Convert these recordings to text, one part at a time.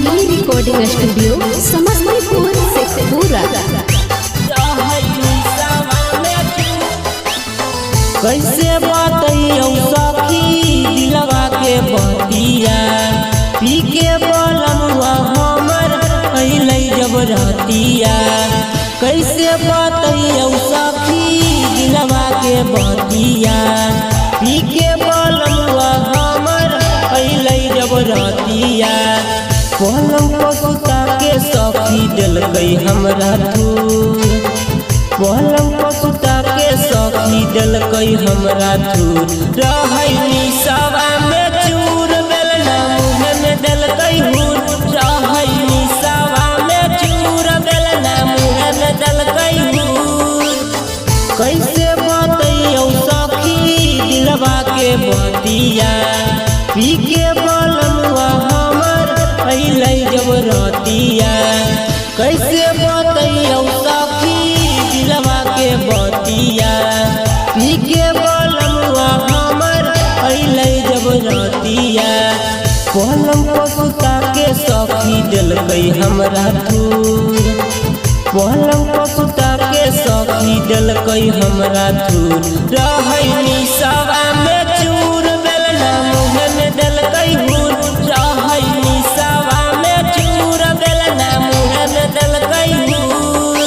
Magahi recording studio Samastipur Sheikhpura. कैसे बतइयो सखी दिलवा के बतिया पी के बोलमुआ हमर अइलै जब रहतिया। कैसे बतइयो सखी दिलवा के बतिया पी के बोलमुआ हमर अइलै जब रहतिया। पलंग पर सुता के सखी दिलकै हमरा धूर, पलंग पर सुता के सखी दिलकै हमरा धूर। रहै निसवा में चूर बेलना मुँह में दिलकै हूर, रहै निसवा में चूर बेलना मुँह में दिलकै हूर। कैसे बतइयो सखी दिलवा के बतिया पी के बोलमुआ हमर अइलै जब रहतिया। कैसे बतइयो सखी दिलवा के बतिया पी के बोलमुआ हमर अइलै जब रहतिया। पलंग पर सुता के सखी दिलकै हमरा धूर, पलंग पर सुता के सखी दिलकै हमरा धूर। रहै निसवा में चूर बेलना मुँह में दिलकै हूर, रहै निसवा में चूर बेलना मुँह में दिलकै हूर।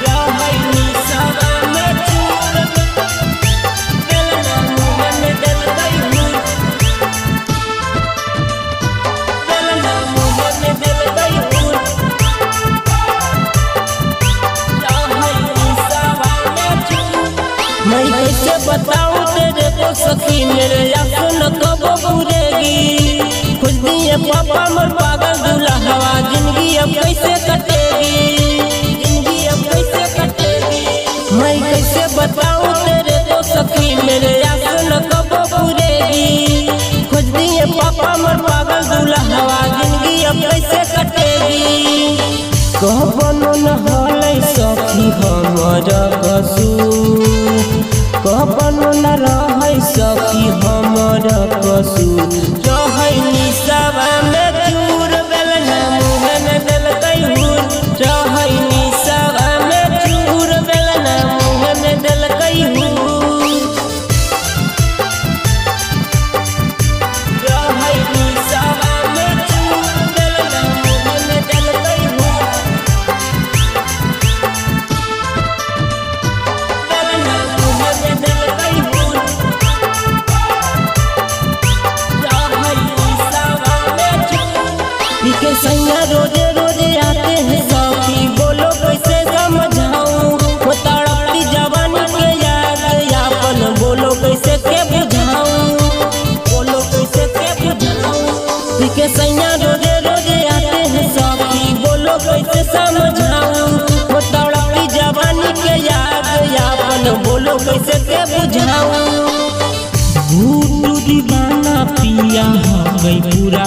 रहै निसवा में चूर बेलना मुँह में दिलकै हूर, बेलना मुँह में दिलकै हूर। रहै निसवा में चूर। मैं कैसे बताऊं तेरे को सखी मेरे याद न कब पूरेगी। खुश दिए पापा मोर पागल दुल्हवा जिंदगी अब कैसे कटेगी, जिंदगी अब कैसे कटेगी। मैं कैसे बताऊं तेरे को सखी मेरे याद न कब पूरेगी। खुश दिए पापा मोर पागल दुल्हवा जिंदगी अब कैसे कटेगी। कहबनो न हलै सखी हमर कसूर, कहबनो न रहै सखी हमर कसूर। रहै निसवा में चूर बेलना मुँह में दिलकै हूर, रहै निसवा में चूर बेलना मुँह में दिलकै हूर। रहै निसवा में चूर बेलना मुँह में दिलकै हूर, बेलना मुँह में दिलकै हूर। रहै निसवा में चूर। पी के सैया रोजे रोजे आते हैं सखी बोलो कैसे समझाऊं। वो तड़पती जवानी के याद यापन बोलो कैसे के बुझाऊं, बोलो कैसे के बुझाऊं। पी के सैया रोजे रोजे आते हैं सखी बोलो कैसे समझाऊं। वो तड़पती जवानी के याद यापन बोलो कैसे के बुझाऊं। भूत दीवाना पिया हो गई पूरा